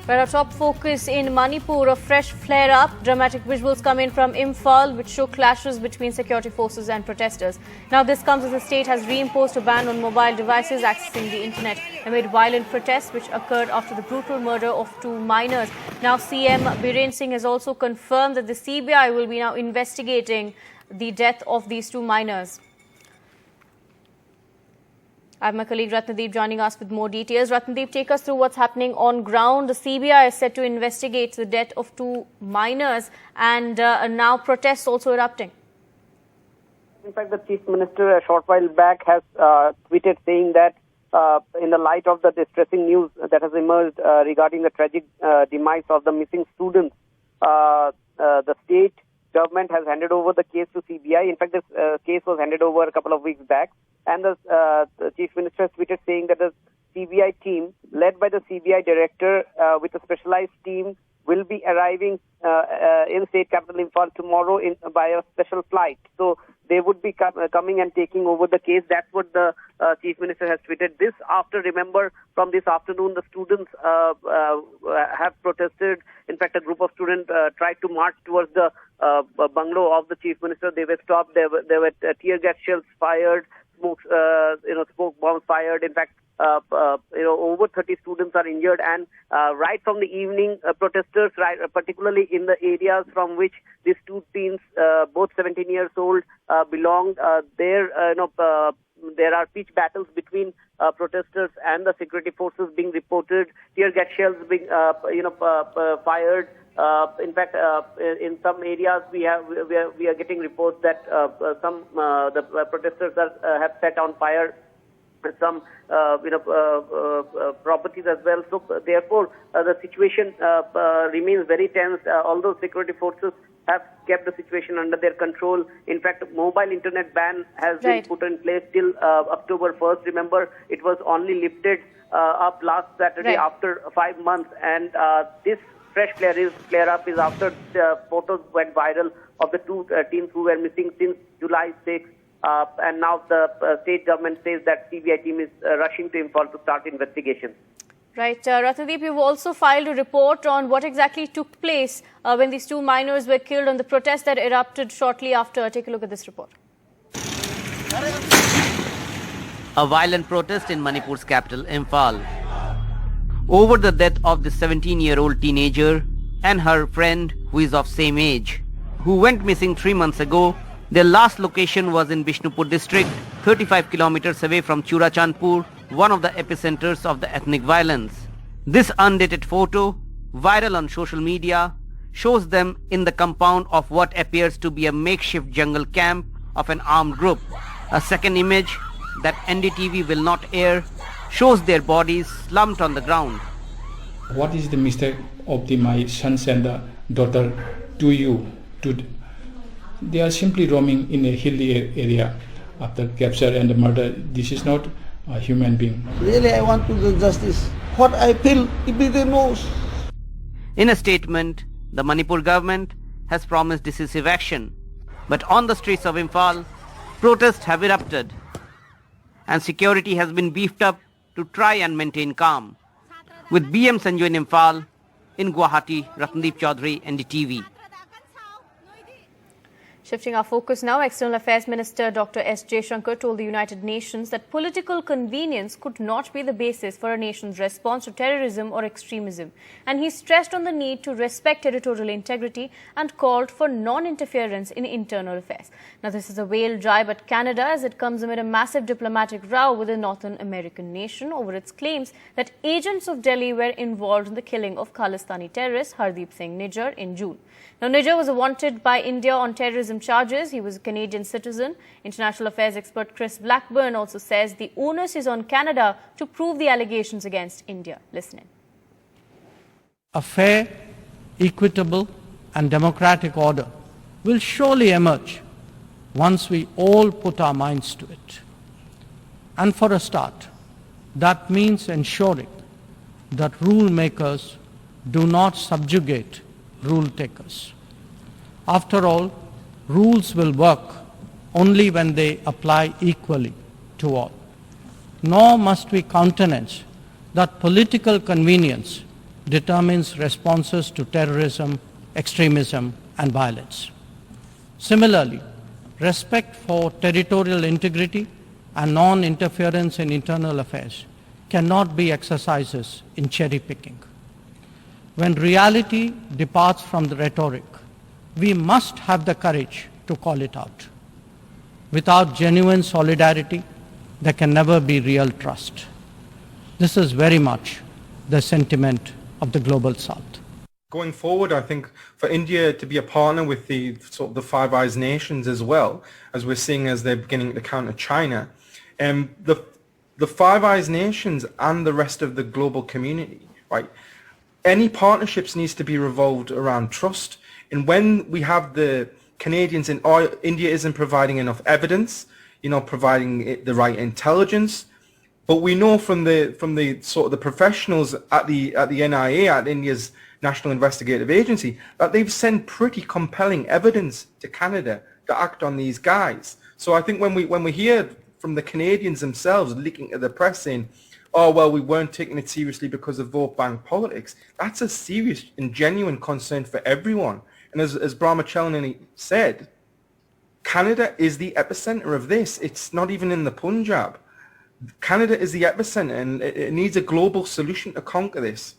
But our top focus in Manipur, a fresh flare-up. Dramatic visuals come in from Imphal, which show clashes between security forces and protesters. Now, this comes as the state has reimposed a ban on mobile devices accessing the internet amid violent protests which occurred after the brutal murder of 2 minors. Now, CM Biren Singh has also confirmed that the CBI will be now investigating the death of these 2 minors. I have my colleague Ratnadeep joining us with more details. Ratnadeep, take us through what's happening on ground. The CBI is set to investigate the death of 2 minors and now protests also erupting. In fact, the Chief Minister a short while back has tweeted saying that in the light of the distressing news that has emerged regarding the tragic demise of the missing students, the state government has handed over the case to CBI. In fact, this case was handed over a couple of weeks back. And the Chief Minister tweeted saying that the CBI team, led by the CBI director with a specialized team, will be arriving in state capital Imphal tomorrow by a special flight. So they would be coming and taking over the case. That's what the Chief Minister has tweeted. This after, remember, from this afternoon, the students have protested. In fact, a group of students tried to march towards the bungalow of the Chief Minister. They were stopped. There were tear gas shells fired. Smoke bombs fired. In fact, over 30 students are injured, and right from the evening, protesters, particularly in the areas from which these 2 teens, both 17 years old, belong, there are pitch battles between protesters and the security forces being reported. Tear gas shells being, fired. In fact, in some areas we are getting reports that the protesters have set on fire some properties as well. So therefore, the situation remains very tense. Although security forces have kept the situation under their control. In fact, mobile internet ban has been put in place till October 1st. Remember, it was only lifted up last Saturday after 5 months, and this fresh flare-up is after photos went viral of the 2 teens who were missing since July 6th. And now the state government says that CBI team is rushing to Imphal to start investigations. Right. Ratnadeep, you've also filed a report on what exactly took place when these 2 minors were killed on the protest that erupted shortly after. Take a look at this report. A violent protest in Manipur's capital, Imphal, over the death of the 17-year-old teenager and her friend who is of same age, who went missing 3 months ago. Their last location was in Bishnupur district, 35 kilometers away from Churachandpur, one of the epicenters of the ethnic violence. This undated photo, viral on social media, shows them in the compound of what appears to be a makeshift jungle camp of an armed group. A second image that NDTV will not air shows their bodies slumped on the ground. What is the mistake of my sons and the daughter to you? They are simply roaming in a hilly area after capture and murder. This is not a human being. Really, I want to do justice. What I feel, everybody knows. In a statement, the Manipur government has promised decisive action. But on the streets of Imphal, protests have erupted and security has been beefed up to try and maintain calm. With BM Sanjoy in Imphal, in Guwahati, Ratnadeep Chaudhary, NDTV. Shifting our focus now, External Affairs Minister Dr. S. Jaishankar told the United Nations that political convenience could not be the basis for a nation's response to terrorism or extremism. And he stressed on the need to respect territorial integrity and called for non-interference in internal affairs. Now, this is a whale drive at Canada as it comes amid a massive diplomatic row with a Northern American nation over its claims that agents of Delhi were involved in the killing of Khalistani terrorist Hardeep Singh Nijjar in June. Now, Nijjar was wanted by India on terrorism charges. He was a Canadian citizen. International affairs expert Chris Blackburn also says the onus is on Canada to prove the allegations against India. Listen in. A fair, equitable and democratic order will surely emerge once we all put our minds to it. And for a start, that means ensuring that rule makers do not subjugate rule takers. After all, rules will work only when they apply equally to all. Nor must we countenance that political convenience determines responses to terrorism, extremism and violence. Similarly, respect for territorial integrity and non-interference in internal affairs cannot be exercises in cherry-picking. When reality departs from the rhetoric, we must have the courage to call it out. Without genuine solidarity, there can never be real trust. This is very much the sentiment of the Global South. Going forward, I think for India to be a partner with the sort of the Five Eyes nations as well, as we're seeing as they're beginning to counter China, the Five Eyes nations and the rest of the global community, right? Any partnerships needs to be revolved around trust. And when we have the Canadians in, oh, India isn't providing enough evidence, providing the right intelligence, but we know from the sort of the professionals at the NIA, at India's National Investigative Agency, that they've sent pretty compelling evidence to Canada to act on these guys. So I think when we hear from the Canadians themselves leaking to the press saying, oh, well, we weren't taking it seriously because of vote bank politics, that's a serious and genuine concern for everyone. And as Brahma Chelnani said, Canada is the epicenter of this. It's not even in the Punjab. Canada is the epicenter, and it needs a global solution to conquer this.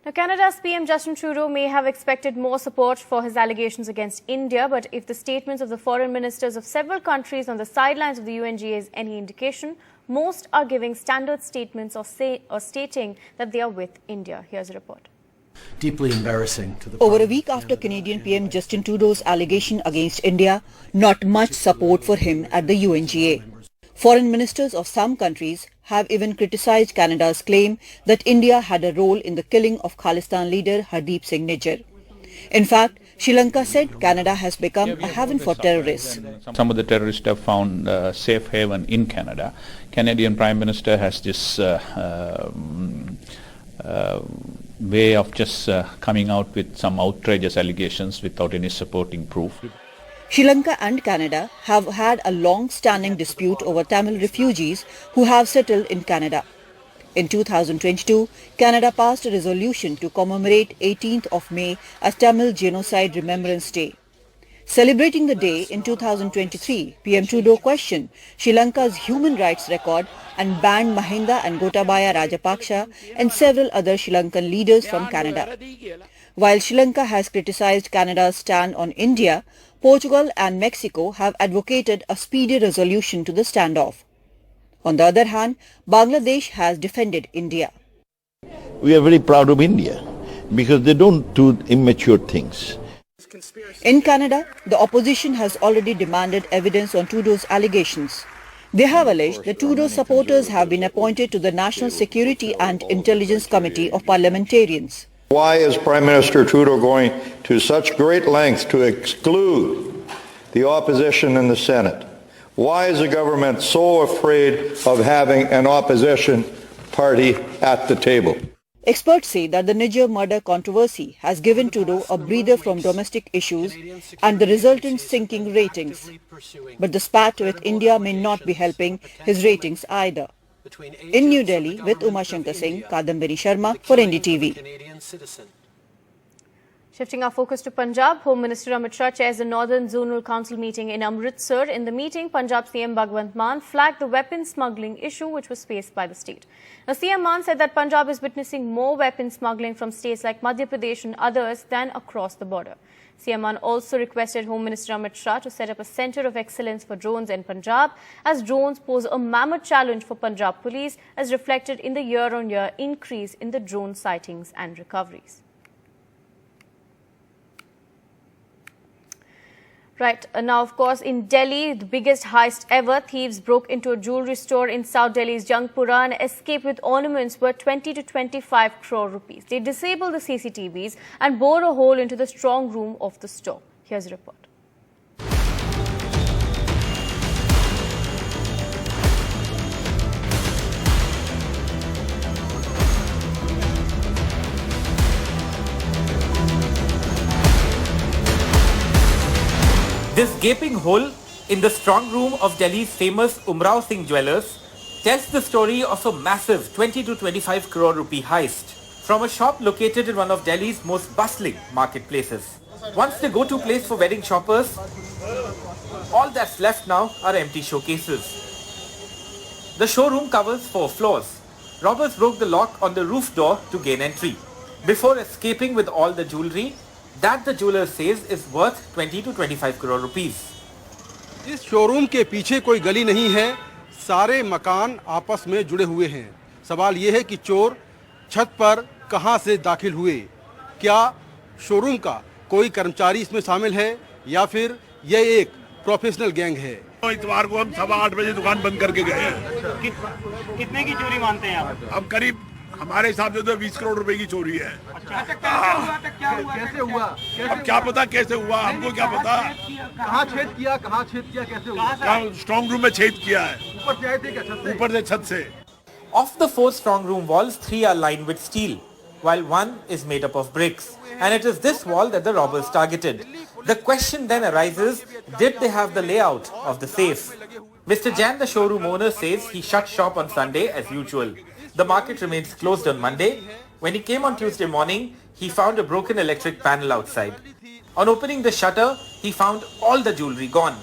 Now, Canada's PM Justin Trudeau may have expected more support for his allegations against India, but if the statements of the foreign ministers of several countries on the sidelines of the UNGA is any indication, most are giving standard statements or stating that they are with India. Here's a report. Deeply embarrassing to the Over a week after Canadian PM Justin Trudeau's allegation against India, not much support for him at the UNGA. Foreign ministers of some countries have even criticized Canada's claim that India had a role in the killing of Khalistan leader Hardeep Singh Nijjar. In fact, Sri Lanka said Canada has become a haven for terrorists. Some of the terrorists have found safe haven in Canada. Canadian Prime Minister has this way of just coming out with some outrageous allegations without any supporting proof. Sri Lanka and Canada have had a long-standing dispute over Tamil refugees who have settled in Canada. In 2022, Canada passed a resolution to commemorate 18th of May as Tamil Genocide Remembrance Day. Celebrating the day in 2023, PM Trudeau questioned Sri Lanka's human rights record and banned Mahinda and Gotabaya Rajapaksa and several other Sri Lankan leaders from Canada. While Sri Lanka has criticized Canada's stand on India, Portugal and Mexico have advocated a speedy resolution to the standoff. On the other hand, Bangladesh has defended India. We are very proud of India because they don't do immature things. In Canada, the opposition has already demanded evidence on Trudeau's allegations. They have alleged that Trudeau's supporters have been appointed to the National Security and Intelligence Committee of Parliamentarians. Why is Prime Minister Trudeau going to such great lengths to exclude the opposition in the Senate? Why is the government so afraid of having an opposition party at the table? Experts say that the Nijjar murder controversy has given Trudeau a breather from domestic issues and the resultant sinking ratings. But the spat with India may not be helping his ratings either. In New Delhi, with Uma Shankar Singh, Kadambari Sharma for NDTV. Shifting our focus to Punjab, Home Minister Amit Shah chairs the Northern Zonal Council meeting in Amritsar. In the meeting, Punjab CM Bhagwant Mann flagged the weapons smuggling issue which was faced by the state. Now, CM Mann said that Punjab is witnessing more weapon smuggling from states like Madhya Pradesh and others than across the border. CM Mann also requested Home Minister Amit Shah to set up a centre of excellence for drones in Punjab, as drones pose a mammoth challenge for Punjab police, as reflected in the year-on-year increase in the drone sightings and recoveries. Right, now of course in Delhi, the biggest heist ever, thieves broke into a jewellery store in South Delhi's Jangpura and escaped with ornaments worth 20 to 25 crore rupees. They disabled the CCTVs and bored a hole into the strong room of the store. Here's a report. This gaping hole in the strong room of Delhi's famous Umrao Singh Jewellers tells the story of a massive 20 to 25 crore rupee heist from a shop located in one of Delhi's most bustling marketplaces. Once the go-to place for wedding shoppers, all that's left now are empty showcases. The showroom covers 4 floors. Robbers broke the lock on the roof door to gain entry, before escaping with all the jewellery that the jeweler says is worth 20 to 25 crore rupees. इस showroom के पीछे कोई गली नहीं है, सारे मकान आपस में जुड़े हुए हैं। सवाल ये है कि चोर छत पर कहां से दाखिल हुए? क्या शोरूम का कोई कर्मचारी इसमें शामिल है या फिर यह एक प्रोफेशनल गैंग है? इतवार को हम 8:15 बजे दुकान बंद करके गए हैं। कितने की चोरी मानते हैं आप? अब करीब हमारे हिसाब से तो 20 करोड़ रुपए की चोरी है। कैसे हुआ? अब क्या पता कैसे हुआ, हमको क्या पता। कहाँ छेद किया, कैसे हुआ? स्ट्रॉन्ग रूम में छेद किया है। ऊपर से आए थे क्या? छत से? ऊपर से छत से। Of the 4 strong room walls, 3 are lined with steel, while 1 is made up of bricks. And it is this wall that the robbers targeted. The question then arises, did they have the layout of the safe? Mr. Jan, the showroom owner, says he shut shop on Sunday as usual. The market remains closed on Monday. When he came on Tuesday morning, he found a broken electric panel outside. On opening the shutter, he found all the jewellery gone.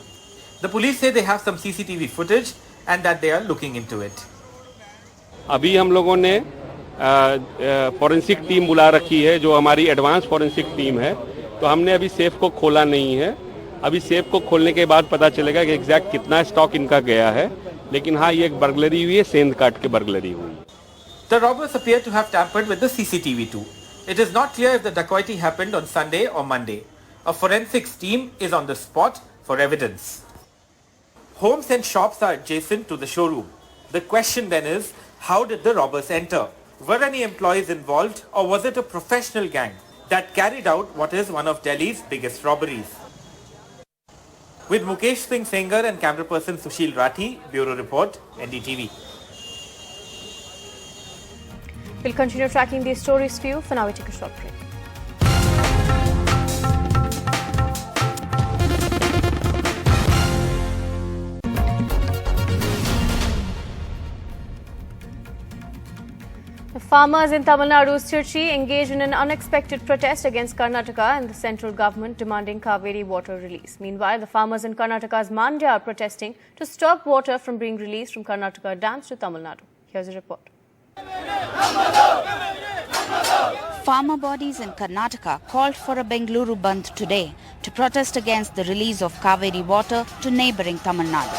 The police say they have some CCTV footage and that they are looking into it. अभी हम लोगों ने forensic team बुला रखी है, जो हमारी advance forensic team है। तो हमने अभी सेफ को खोला नहीं है। अभी सेफ को खोलने के बाद पता चलेगा कि एग्जैक्ट कितना स्टॉक इनका गया है। लेकिन हाँ, ये एक बर्गलरी हुई है, सेंध काट के बर्गलरी हुई। The robbers appear to have tampered with the CCTV too. It is not clear if the dacoity happened on Sunday or Monday. A forensics team is on the spot for evidence. Homes and shops are adjacent to the showroom. The question then is, how did the robbers enter? Were any employees involved, or was it a professional gang that carried out what is one of Delhi's biggest robberies? With Mukesh Singh Sengar and camera person Sushil Rathi, Bureau Report, NDTV. We'll continue tracking these stories for you. For now, we take a short break. The farmers in Tamil Nadu's Tirchi engaged in an unexpected protest against Karnataka and the central government demanding Kaveri water release. Meanwhile, the farmers in Karnataka's Mandya are protesting to stop water from being released from Karnataka dams to Tamil Nadu. Here's a report. Farmer bodies in Karnataka called for a Bengaluru Bandh today to protest against the release of Kaveri water to neighbouring Tamil Nadu.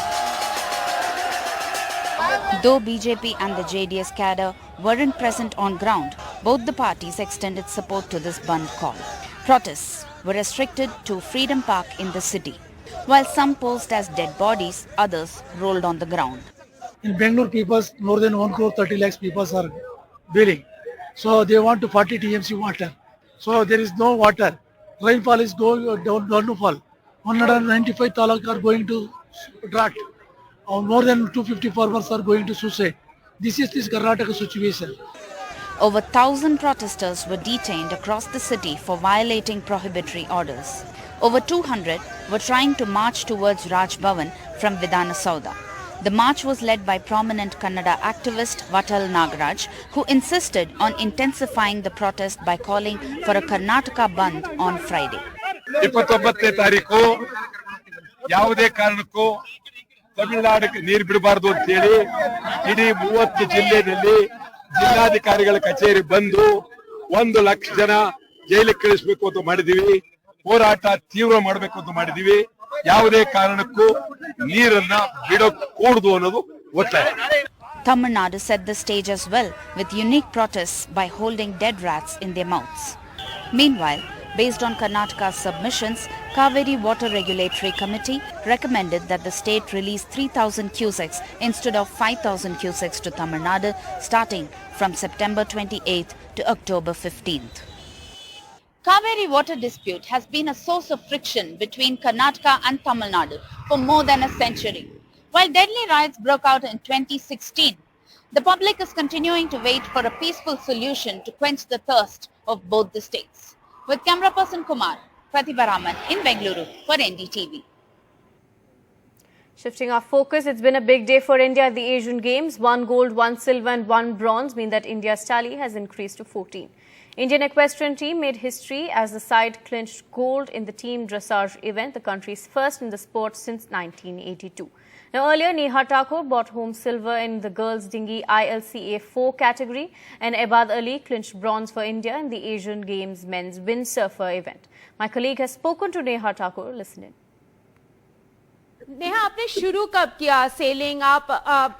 Though BJP and the JDS cadre weren't present on ground, both the parties extended support to this Bandh call. Protests were restricted to Freedom Park in the city. While some posed as dead bodies, others rolled on the ground. In Bangalore, people, more than 1 crore 30 lakhs people are billing. So they want to 40 TMC water. So there is no water. Rainfall is going down to fall. 195 taluk are going to drought. More than 250 farmers are going to suicide. This is this Karnataka situation. Over 1,000 protesters were detained across the city for violating prohibitory orders. Over 200 were trying to march towards Raj Bhavan from Vidhana Sauda. The march was led by prominent Kannada activist Vatal Nagaraj, who insisted on intensifying the protest by calling for a Karnataka Bandh on Friday. 29ನೇ ತಾರೀಕು ಯಾವುದೇ ಕಾರಣಕ್ಕೂ ತಮಿಳುನಾಡಿಗೆ ನೀರು ಬಿಡಬಾರದು ಅಂತ ಹೇಳಿ ಇಡೀ 30 ಜಿಲ್ಲೆಯಲ್ಲಿ ಜಿಲ್ಲಾಧಿಕಾರಿಗಳ ಕಚೇರಿ ಬಂದು 1 ಲಕ್ಷ ಜನ ಜೈಲಿಗೆ ಕಳಿಸಬೇಕು ಅಂತ ಮಾಡಿದೀವಿ. ಹೋರಾಟ ತೀವ್ರ ಮಾಡಬೇಕು ಅಂತ ಮಾಡಿದೀವಿ. ಯಾವುದೇ ಕಾರಣಕ್ಕೂ ನೀರನ್ನ ಬಿಡಕೂಡದು ಅನ್ನೋದು ಒತ್ತಾಯ. Tamil Nadu set the stage as well with unique protests by holding dead rats in their mouths. Meanwhile, based on Karnataka's submissions, Kaveri Water Regulatory Committee recommended that the state release 3,000 cusecs instead of 5,000 cusecs to Tamil Nadu starting from September 28th to October 15th. Kaveri water dispute has been a source of friction between Karnataka and Tamil Nadu for more than a century. While deadly riots broke out in 2016, the public is continuing to wait for a peaceful solution to quench the thirst of both the states. With camera person Kumar, Pratibha Raman in Bengaluru for NDTV. Shifting our focus, it's been a big day for India at the Asian Games. 1 gold, 1 silver and 1 bronze mean that India's tally has increased to 14. Indian equestrian team made history as the side clinched gold in the team dressage event, the country's first in the sport since 1982. Now, earlier, Neha Thakur brought home silver in the girls' dinghy ILCA 4 category, and Ebad Ali clinched bronze for India in the Asian Games men's windsurfer event. My colleague has spoken to Neha Thakur. Listen in. Neha, आपने शुरू कब किया selling? आप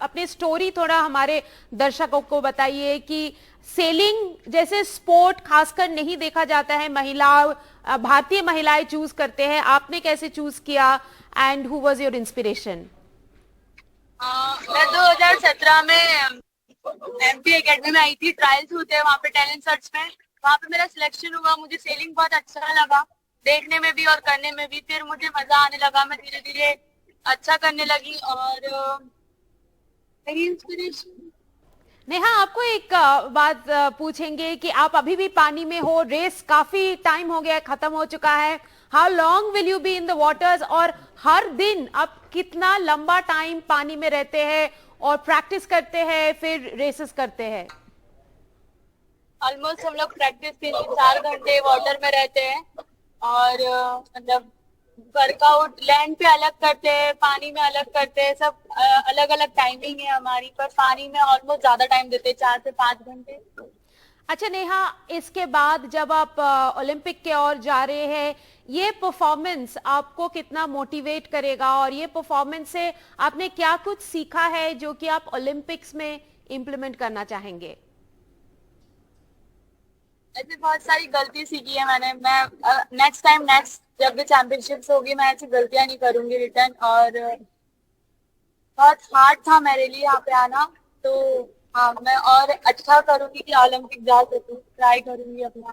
अपने story थोड़ा हमारे दर्शकों को बताइए कि सेलिंग जैसे स्पोर्ट खासकर नहीं देखा जाता है, भारतीय महिलाएं चूज करते हैं, आपने कैसे चूज किया and who was your inspiration? मैं 2017 में एमपी एकेडमी में आई थी, ट्रायल्स हुए थे वहाँ पे टैलेंट सर्च में, वहाँ पे मेरा सिलेक्शन हुआ। मुझे सेलिंग बहुत अच्छा लगा, देखने में भी और करने में भी। फिर मुझे मजा आने लगा, मैं धीरे धीरे अच्छा करने लगी और मेरी इंस्पिरेशन। नेहा, आपको एक बात पूछेंगे कि आप अभी भी पानी में हो, रेस काफी टाइम हो गया, खत्म हो चुका है। How long will you be in the waters? और हर दिन आप कितना लंबा टाइम पानी में रहते हैं और प्रैक्टिस करते हैं, फिर रेसेस करते हैं? ऑलमोस्ट हम लोग प्रैक्टिस 3-4 घंटे वाटर में रहते हैं और मतलब वर्कआउट लैंड पे अलग करते हैं, पानी में अलग करते हैं, सब अलग अलग टाइमिंग है हमारी, पर पानी में ऑलमोस्ट ज्यादा टाइम देते हैं, 4 से 5 घंटे। अच्छा नेहा, इसके बाद जब आप ओलंपिक की ओर जा रहे हैं, ये परफॉर्मेंस आपको कितना मोटिवेट करेगा और ये परफॉर्मेंस से आपने क्या कुछ सीखा है जो कि आप ओलंपिक्स में इम्प्लीमेंट करना चाहेंगे? ऐसे बहुत सारी गलती सीखी है मैंने। मैं नेक्स्ट जब भी चैंपियनशिप्स होगी मैं ऐसी गलतियां नहीं करूंगी रिटर्न। और बहुत हार्ड था मेरे लिए यहाँ पे आना, तो हाँ मैं और अच्छा करूंगी कि ओलंपिक जा सकूं, ट्राई करूंगी अपना।